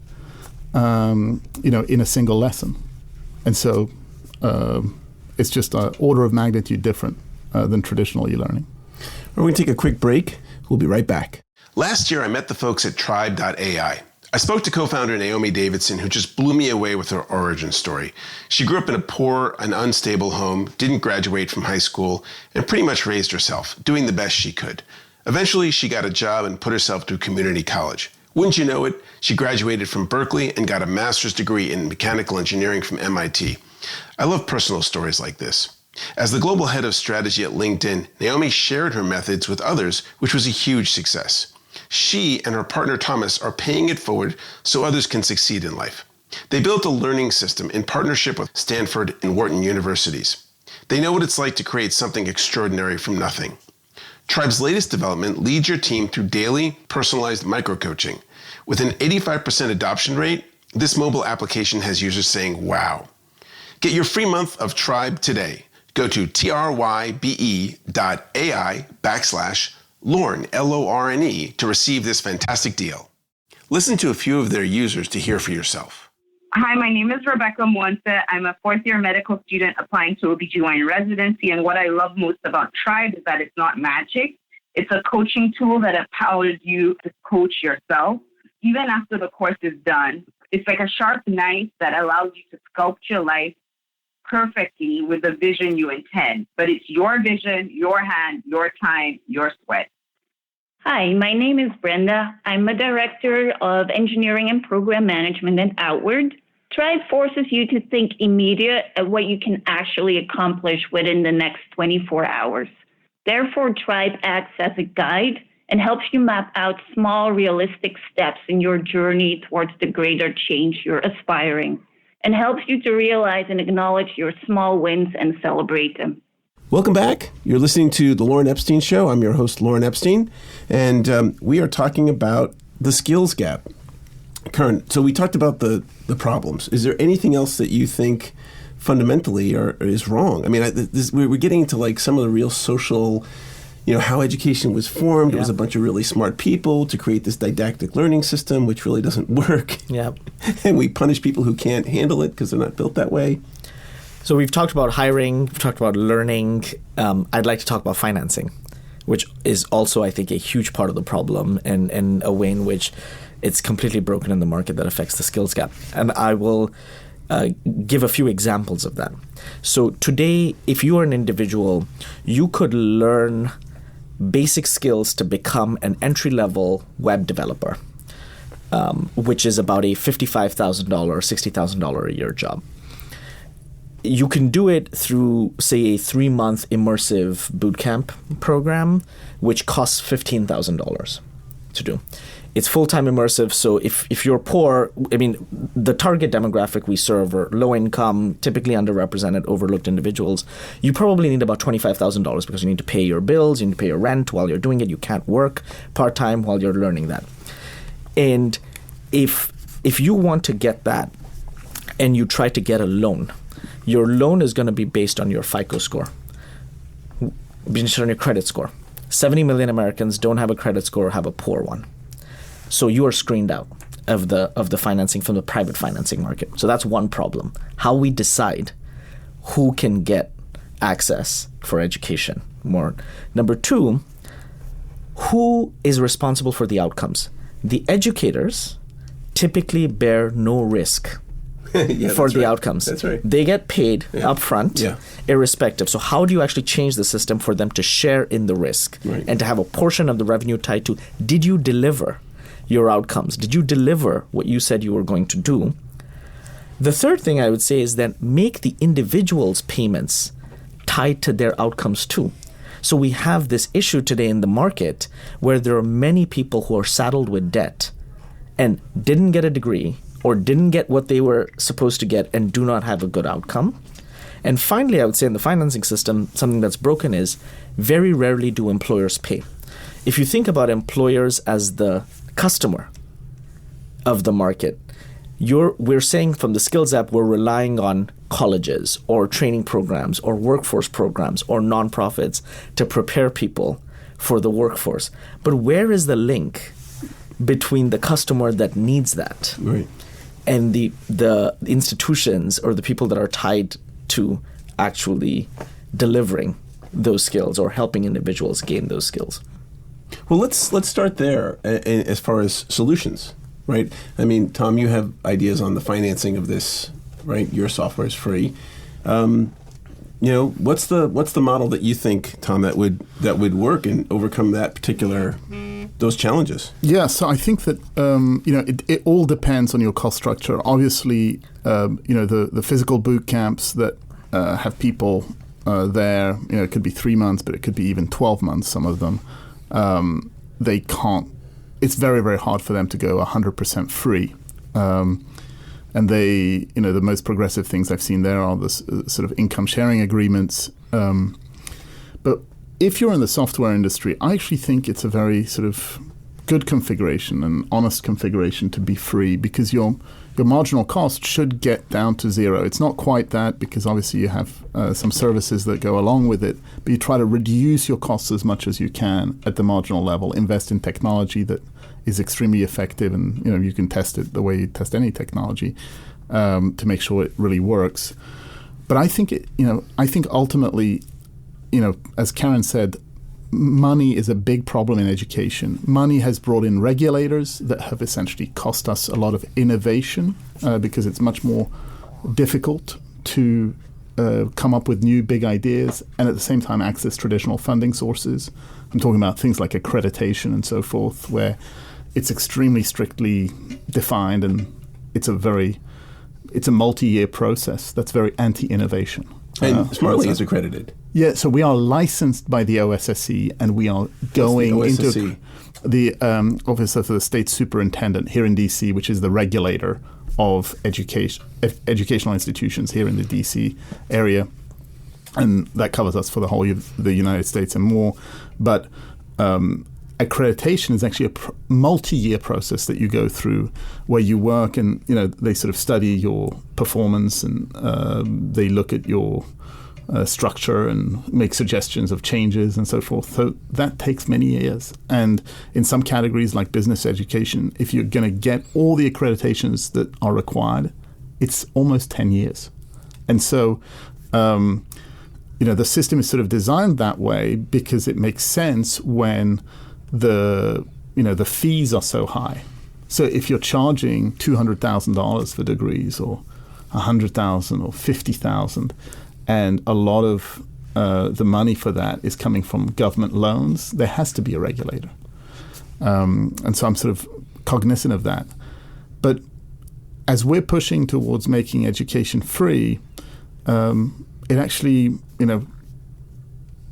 in a single lesson. And so it's just an order of magnitude different than traditional e-learning. We're going to take a quick break. We'll be right back. Last year, I met the folks at Tribe.ai. I spoke to co-founder Naomi Davidson, who just blew me away with her origin story. She grew up in a poor and unstable home, didn't graduate from high school, and pretty much raised herself, doing the best she could. Eventually, she got a job and put herself through community college. Wouldn't you know it, she graduated from Berkeley and got a master's degree in mechanical engineering from MIT. I love personal stories like this. As the global head of strategy at LinkedIn, Naomi shared her methods with others, which was a huge success. She and her partner Thomas are paying it forward so others can succeed in life. They built a learning system in partnership with Stanford and Wharton universities. They know what it's like to create something extraordinary from nothing. Tribe's latest development leads your team through daily, personalized micro-coaching. With an 85% adoption rate, this mobile application has users saying, wow. Get your free month of Tribe today. Go to trybe.ai/Lorne, Lorne, to receive this fantastic deal. Listen to a few of their users to hear for yourself. Hi, my name is Rebecca Mwonsa. I'm a fourth-year medical student applying to OBGYN residency, and what I love most about Tribe is that it's not magic. It's a coaching tool that empowers you to coach yourself. Even after the course is done, it's like a sharp knife that allows you to sculpt your life perfectly with the vision you intend. But it's your vision, your hand, your time, your sweat. Hi, my name is Brenda. I'm a director of engineering and program management at Outward. Tribe forces you to think immediate at what you can actually accomplish within the next 24 hours. Therefore, Tribe acts as a guide and helps you map out small, realistic steps in your journey towards the greater change you're aspiring, and helps you to realize and acknowledge your small wins and celebrate them. Welcome back. You're listening to The Lauren Epstein Show. I'm your host, Lauren Epstein, and we are talking about the skills gap. Karan, so we talked about the problems. Is there anything else that you think fundamentally is wrong? I mean, we're getting into like some of the real social, how education was formed. Yeah. It was a bunch of really smart people to create this didactic learning system, which really doesn't work. Yeah. And we punish people who can't handle it because they're not built that way. So we've talked about hiring, we've talked about learning. I'd like to talk about financing, which is also, I think, a huge part of the problem and a way in which it's completely broken in the market that affects the skills gap. And I will give a few examples of that. So today, if you are an individual, you could learn basic skills to become an entry-level web developer, which is about a $55,000, $60,000 a year job. You can do it through, say, a 3-month immersive bootcamp program, which costs $15,000 to do. It's full-time immersive, so if you're poor, the target demographic we serve are low-income, typically underrepresented, overlooked individuals. You probably need about $25,000 because you need to pay your bills, you need to pay your rent while you're doing it. You can't work part-time while you're learning that. And if you want to get that and you try to get a loan, your loan is going to be based on your FICO score, based on your credit score. 70 million Americans don't have a credit score or have a poor one. So you are screened out of the financing from the private financing market. So that's one problem. How we decide who can get access for education. More. Number two, who is responsible for the outcomes? The educators typically bear no risk for the outcomes. That's right. They get paid upfront, irrespective. So how do you actually change the system for them to share in the risk and to have a portion of the revenue tied to, did you deliver your outcomes? Did you deliver what you said you were going to do? The third thing I would say is that make the individual's payments tied to their outcomes too. So we have this issue today in the market where there are many people who are saddled with debt and didn't get a degree or didn't get what they were supposed to get and do not have a good outcome. And finally, I would say in the financing system, something that's broken is very rarely do employers pay. If you think about employers as the customer of the market, we're saying from the Skills app, we're relying on colleges or training programs or workforce programs or nonprofits to prepare people for the workforce. But where is the link between the customer that needs that and the institutions or the people that are tied to actually delivering those skills or helping individuals gain those skills? Well, let's start there as far as solutions, right? I mean, Tom, you have ideas on the financing of this, right? Your software is free. What's the model that you think, Tom, that would work and overcome those challenges? Yeah, so I think that it all depends on your cost structure. Obviously, the physical boot camps that have people there, it could be 3 months, but it could be even 12 months. Some of them, they can't. It's very, very hard for them to go 100% free. And they, the most progressive things I've seen there are the sort of income sharing agreements. But if you're in the software industry, I actually think it's a very sort of good configuration and honest configuration to be free, because your marginal cost should get down to zero. It's not quite that, because obviously you have some services that go along with it, but you try to reduce your costs as much as you can at the marginal level, invest in technology that is extremely effective, and you can test it the way you test any technology to make sure it really works. But I think ultimately, as Karan said, money is a big problem in education. Money has brought in regulators that have essentially cost us a lot of innovation because it's much more difficult to come up with new big ideas and at the same time access traditional funding sources. I'm talking about things like accreditation and so forth, where it's extremely strictly defined, and it's a multi-year process that's very anti-innovation. And Smartly is accredited. Yeah, so we are licensed by the OSSE, and we are going into the Office of the State Superintendent here in D.C., which is the regulator of educational institutions here in the D.C. area. And that covers us for the whole of the United States and more. But accreditation is actually a multi-year process that you go through, where you work and they sort of study your performance, and they look at your structure and make suggestions of changes and so forth. So that takes many years. And in some categories like business education, if you're going to get all the accreditations that are required, it's almost 10 years. And so the system is sort of designed that way because it makes sense when the fees are so high. So if you're charging $200,000 for degrees, or $100,000 or $50,000, and a lot of the money for that is coming from government loans, there has to be a regulator. And so I'm sort of cognizant of that. But as we're pushing towards making education free, it actually,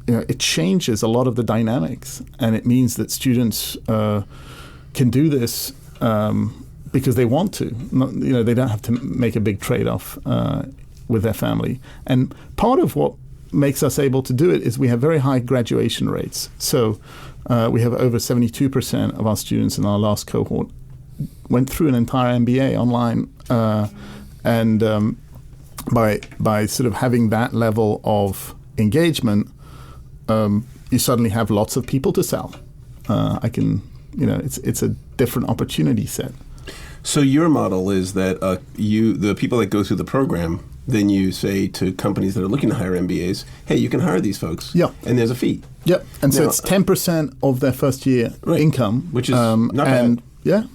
it changes a lot of the dynamics, and it means that students can do this because they want to. They don't have to make a big trade-off with their family. And part of what makes us able to do it is we have very high graduation rates. So we have over 72% of our students in our last cohort went through an entire MBA online, and by sort of having that level of engagement, you suddenly have lots of people to sell. It's a different opportunity set. So your model is that the people that go through the program, then you say to companies that are looking to hire MBAs, hey, you can hire these folks. Yeah. And there's a fee. Yep. And so it's 10% of their first year income. Which is not bad. Yeah.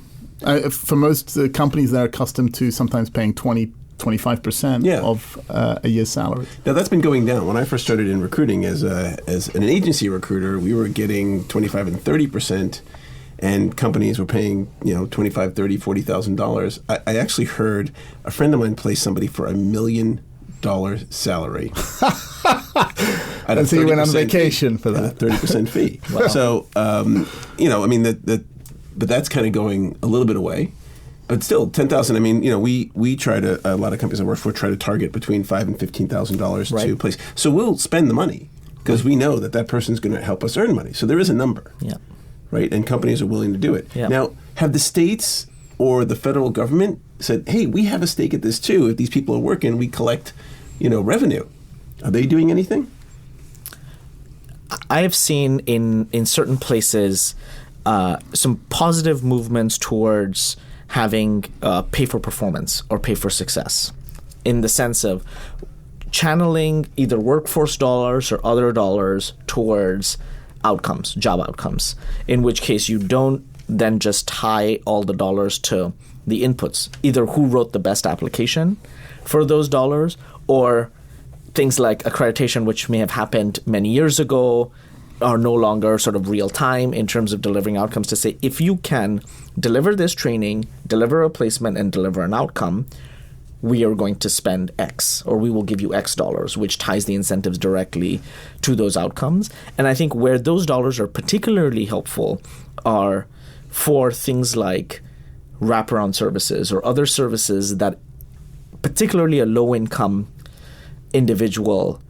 For most companies, they're accustomed to sometimes paying 25% of a year's salary. Now, that's been going down. When I first started in recruiting as an agency recruiter, we were getting 25 and 30%, and companies were paying, $25,000, $30,000, $40,000. I actually heard a friend of mine place somebody for $1 million salary. And so you went on vacation for that. 30% fee. Wow. So, but that's kind of going a little bit away. But still, $10,000. We try to, a lot of companies I work for try to target between $5,000 and $15,000 to place. So we'll spend the money because we know that person's going to help us earn money. So there is a number. Yeah. Right? And companies are willing to do it. Yeah. Now, have the states or the federal government said, hey, we have a stake at this too. If these people are working, we collect, revenue. Are they doing anything? I have seen in certain places some positive movements towards having pay for performance or pay for success, in the sense of channeling either workforce dollars or other dollars towards outcomes, job outcomes, in which case you don't then just tie all the dollars to the inputs, either who wrote the best application for those dollars, or things like accreditation, which may have happened many years ago, are no longer sort of real time in terms of delivering outcomes, to say, if you can deliver this training, deliver a placement, and deliver an outcome, we are going to spend X, or we will give you X dollars, which ties the incentives directly to those outcomes. And I think where those dollars are particularly helpful are for things like wraparound services or other services that particularly a low-income individual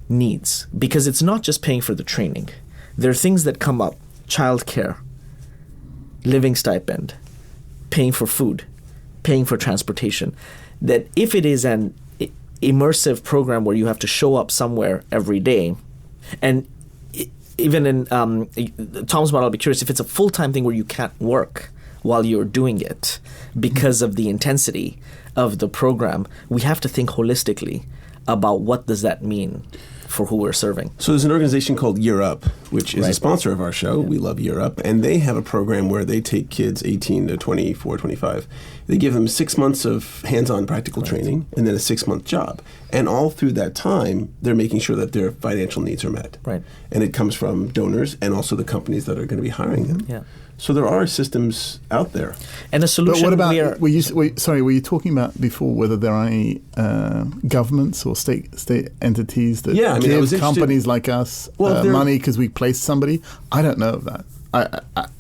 needs. Because it's not just paying for the training. There are things that come up, childcare, living stipend, paying for food, paying for transportation, that if it is an immersive program where you have to show up somewhere every day, and even in Tom's model, I'll be curious if it's a full-time thing where you can't work while you're doing it because of the intensity of the program, we have to think holistically about what does that mean for who we're serving. So there's an organization called YearUp, which is a sponsor of our show. Yeah. We love YearUp. And they have a program where they take kids 18 to 24, 25. They give them 6 months of hands-on practical training and then a 6-month job. And all through that time, they're making sure that their financial needs are met. Right. And it comes from donors and also the companies that are going to be hiring them. Yeah. So there are systems out there. And a solution. But what about? Were you talking about before whether there are any governments or state entities that give companies like us money because we placed somebody? I don't know of that.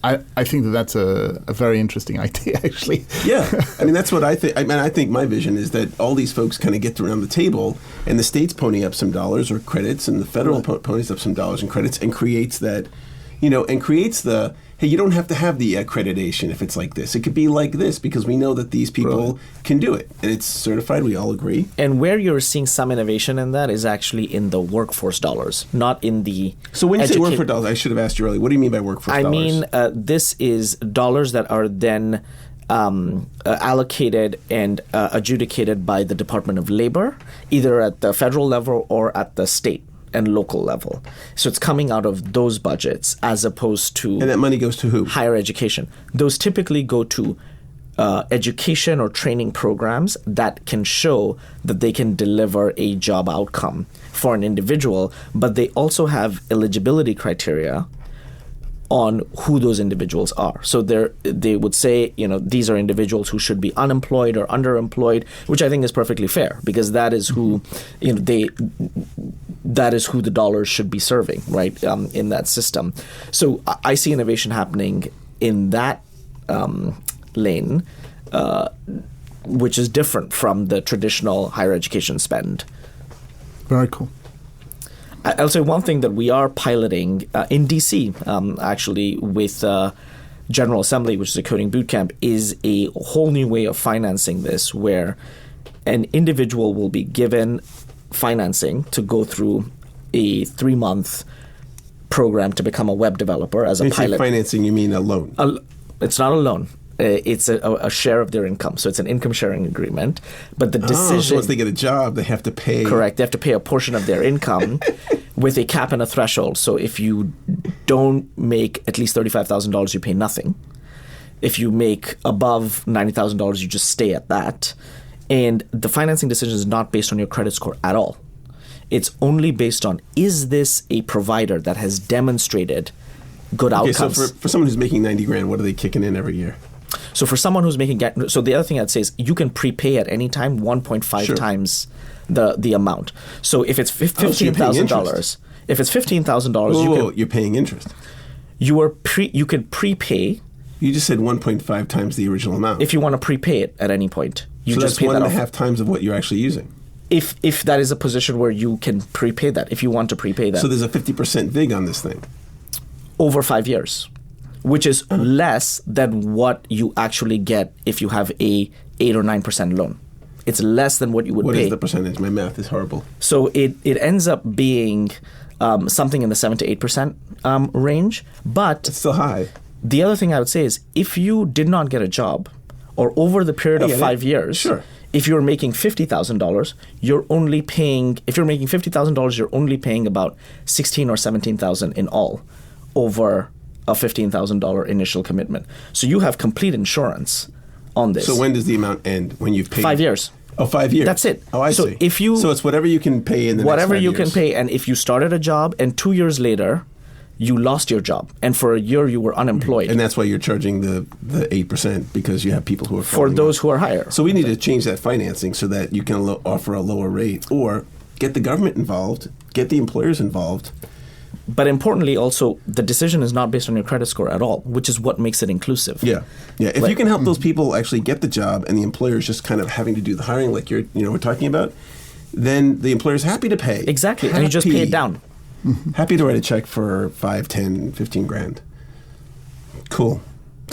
I think that's a very interesting idea, actually. Yeah, I mean that's what I think. I think my vision is that all these folks kind of get around the table, and the state's pony up some dollars or credits, and the federal ponies up some dollars and credits, and creates that, and creates the. Hey, you don't have to have the accreditation if it's like this. It could be like this because we know that these people can do it. And it's certified. We all agree. And where you're seeing some innovation in that is actually in the workforce dollars, not in the So when you say workforce dollars, I should have asked you earlier, what do you mean by workforce dollars? I mean, this is dollars that are then allocated and adjudicated by the Department of Labor, either at the federal level or at the state and local level. So it's coming out of those budgets as opposed to... And that money goes to who? Higher education. Those typically go to education or training programs that can show that they can deliver a job outcome for an individual, but they also have eligibility criteria on who those individuals are. So they would say, these are individuals who should be unemployed or underemployed, which I think is perfectly fair because that is who, that is who the dollars should be serving, right, in that system. So I see innovation happening in that lane, which is different from the traditional higher education spend. Very cool. I'll say one thing that we are piloting in DC, actually, with General Assembly, which is a coding bootcamp, is a whole new way of financing this, where an individual will be given financing to go through a 3-month program to become a web developer as a pilot. When you say financing, you mean a loan? It's not a loan. It's a share of their income. So it's an income sharing agreement. But the decision... so once they get a job, they have to pay... Correct. They have to pay a portion of their income with a cap and a threshold. So if you don't make at least $35,000, you pay nothing. If you make above $90,000, you just stay at that. And the financing decision is not based on your credit score at all. It's only based on, is this a provider that has demonstrated good outcomes? So for someone who's making $90,000, what are they kicking in every year? So for someone who's making so the other thing I'd say is you can prepay at any time 1.5 times the amount. So if it's $15,000, if it's $15,000, you're paying interest. You can prepay. You just said 1.5 times the original amount. If you want to prepay it at any point, you just pay that off. So that's 1.5 times of what you're actually using. If that is a position where you can prepay that, if you want to prepay that. So there's a 50% VIG on this thing. Over 5 years, which is less than what you actually get if you have a 8 or 9% loan. It's less than what you would pay. What is the percentage? My math is horrible. So it ends up being something in the 7 to 8% range, but it's still high. The other thing I would say is if you did not get a job, or over the period of 5 years, if you're making $50,000, you're only paying. If you're making $50,000, you're only paying about $16,000 or $17,000 in all, over a $15,000 initial commitment. So you have complete insurance on this. So when does the amount end? When you've paid? 5 years. Oh, 5 years. That's it. Oh, I see. So it's whatever you can pay in the next 5 years. Whatever you can pay, and if you started a job and 2 years later you lost your job, and for a year you were unemployed. And that's why you're charging the 8%, because you have people who are for those who are higher. So we need to change that financing so that you can offer a lower rate, or get the government involved, get the employers involved. But importantly, also, the decision is not based on your credit score at all, which is what makes it inclusive. Yeah. If you can help those people actually get the job, and the employer is just kind of having to do the hiring, like we're talking about, then the employer is happy to pay. Exactly, and you just pay it down. Happy to write a check for 5, 10, 15 grand. Cool.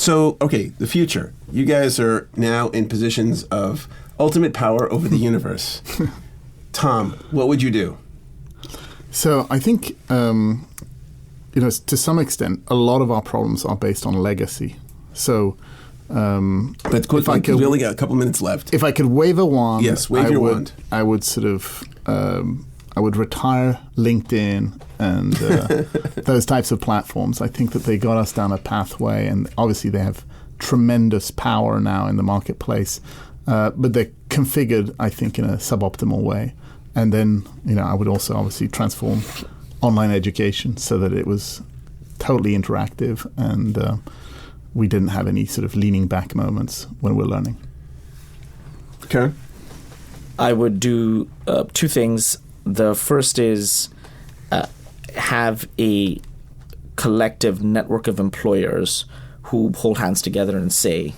So, okay, the future. You guys are now in positions of ultimate power over the universe. Tom, what would you do? So I think, to some extent, a lot of our problems are based on legacy. So That's good. We only got a couple minutes left. If I could wave a wand, yes, wave your wand. I would sort of, I would retire LinkedIn and those types of platforms. I think that they got us down a pathway, and obviously they have tremendous power now in the marketplace, but they're configured, I think, in a suboptimal way. And then, I would also obviously transform online education so that it was totally interactive and we didn't have any sort of leaning back moments when we're learning. Karen? I would do two things. The first is have a collective network of employers who hold hands together and say,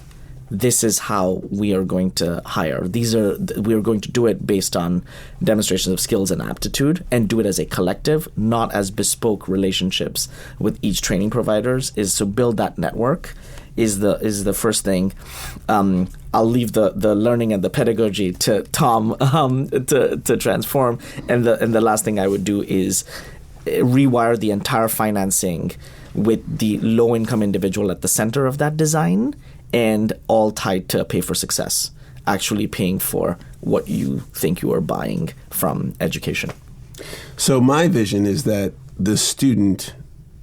this is how we are going to hire. We are going to do it based on demonstrations of skills and aptitude, and do it as a collective, not as bespoke relationships with each training providers. So build that network is the first thing. I'll leave the learning and the pedagogy to Tom to transform. And the last thing I would do is rewire the entire financing with the low-income individual at the center of that design, and all tied to pay for success, actually paying for what you think you are buying from education. So my vision is that the student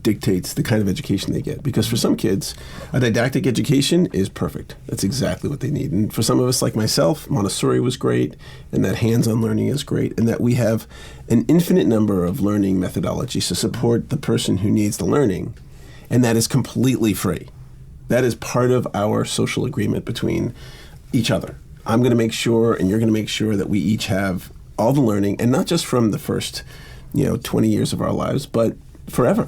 dictates the kind of education they get. Because for some kids, a didactic education is perfect. That's exactly what they need. And for some of us, like myself, Montessori was great, and that hands-on learning is great, and that we have an infinite number of learning methodologies to support the person who needs the learning, and that is completely free. That is part of our social agreement between each other. I'm going to make sure, and you're going to make sure, that we each have all the learning, and not just from the first, 20 years of our lives, but forever.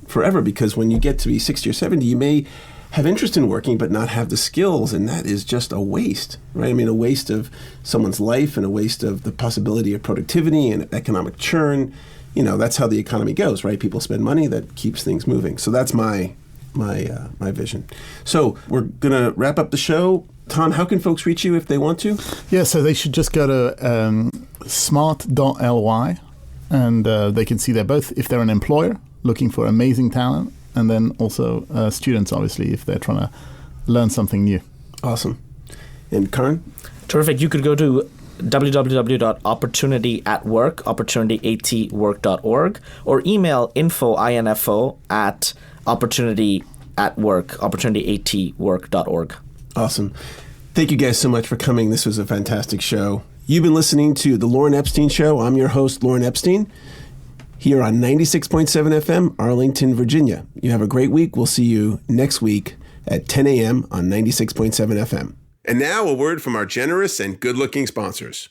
Forever, because when you get to be 60 or 70, you may have interest in working but not have the skills, and that is just a waste, right? I mean, a waste of someone's life and a waste of the possibility of productivity and economic churn. That's how the economy goes, right? People spend money, that keeps things moving. So that's my vision. So we're going to wrap up the show. Tom, how can folks reach you if they want to? Yeah, so they should just go to smart.ly, and they can see there both if they're an employer looking for amazing talent, and then also students, obviously, if they're trying to learn something new. Awesome. And Karan? Terrific. You could go to www.opportunityatwork, opportunityatwork.org, or email info at opportunityatwork.org. Awesome. Thank you guys so much for coming. This was a fantastic show. You've been listening to The Lauren Epstein Show. I'm your host, Lauren Epstein, here on 96.7 FM, Arlington, Virginia. You have a great week. We'll see you next week at 10 a.m. on 96.7 FM. And now a word from our generous and good-looking sponsors.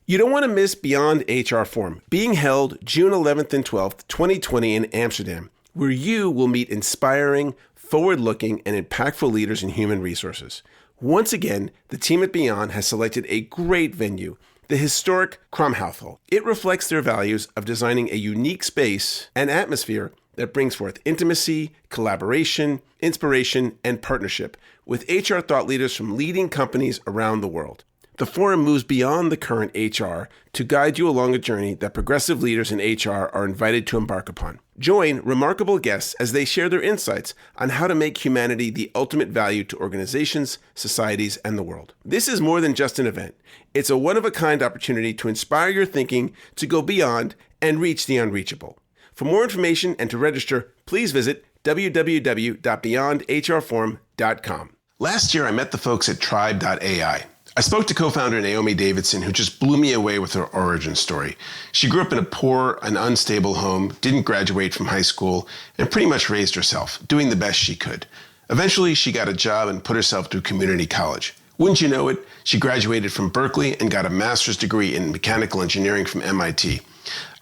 You don't want to miss Beyond HR Forum, being held June 11th and 12th, 2020 in Amsterdam, where you will meet inspiring, forward-looking, and impactful leaders in human resources. Once again, the team at Beyond has selected a great venue, the historic Kramhauthal. It reflects their values of designing a unique space and atmosphere that brings forth intimacy, collaboration, inspiration, and partnership with HR thought leaders from leading companies around the world. The forum moves beyond the current HR to guide you along a journey that progressive leaders in HR are invited to embark upon. Join remarkable guests as they share their insights on how to make humanity the ultimate value to organizations, societies, and the world. This is more than just an event. It's a one-of-a-kind opportunity to inspire your thinking to go beyond and reach the unreachable. For more information and to register, please visit www.beyondhrforum.com. Last year, I met the folks at Tribe.ai. I spoke to co-founder Naomi Davidson, who just blew me away with her origin story. She grew up in a poor and unstable home, didn't graduate from high school, and pretty much raised herself, doing the best she could. Eventually, she got a job and put herself through community college. Wouldn't you know it, she graduated from Berkeley and got a master's degree in mechanical engineering from MIT.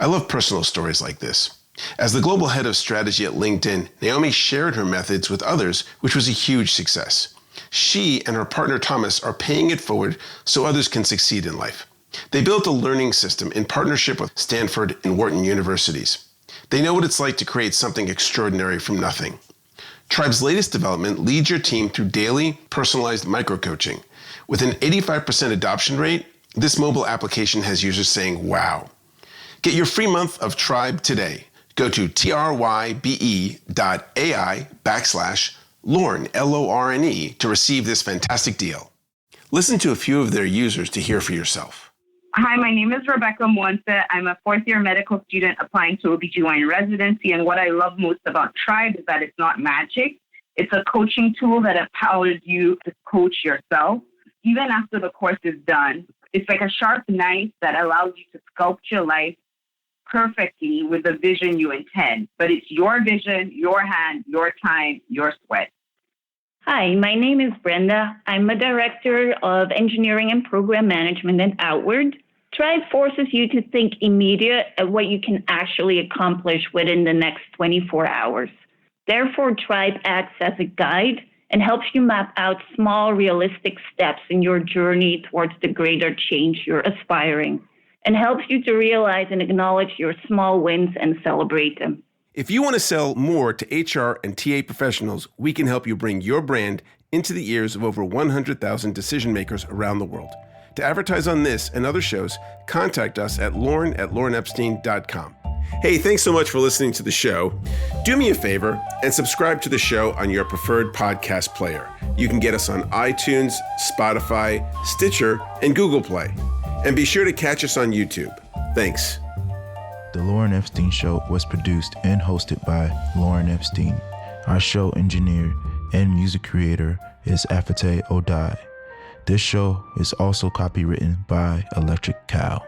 I love personal stories like this. As the global head of strategy at LinkedIn, Naomi shared her methods with others, which was a huge success. She and her partner Thomas are paying it forward so others can succeed in life. They built a learning system in partnership with Stanford and Wharton universities. They know what it's like to create something extraordinary from nothing. Tribe's latest development leads your team through daily, personalized micro-coaching. With an 85% adoption rate, this mobile application has users saying, wow. Get your free month of Tribe today. Go to trybe.ai/Lorne, Lorne, to receive this fantastic deal. Listen to a few of their users to hear for yourself. Hi, my name is Rebecca Mwonsa. I'm a fourth-year medical student applying to OBGYN residency, and what I love most about Tribe is that it's not magic. It's a coaching tool that empowers you to coach yourself. Even after the course is done, it's like a sharp knife that allows you to sculpt your life perfectly with the vision you intend. But it's your vision, your hand, your time, your sweat. Hi, my name is Brenda. I'm a director of engineering and program management at Outward. Tribe forces you to think immediate at what you can actually accomplish within the next 24 hours. Therefore, Tribe acts as a guide and helps you map out small, realistic steps in your journey towards the greater change you're aspiring, and helps you to realize and acknowledge your small wins and celebrate them. If you want to sell more to HR and TA professionals, we can help you bring your brand into the ears of over 100,000 decision makers around the world. To advertise on this and other shows, contact us at lorne@lorneepstein.com. Hey, thanks so much for listening to the show. Do me a favor and subscribe to the show on your preferred podcast player. You can get us on iTunes, Spotify, Stitcher, and Google Play. And be sure to catch us on YouTube. Thanks. The Lauren Epstein Show was produced and hosted by Lauren Epstein. Our show engineer and music creator is Afate Odai. This show is also copywritten by Electric Cow.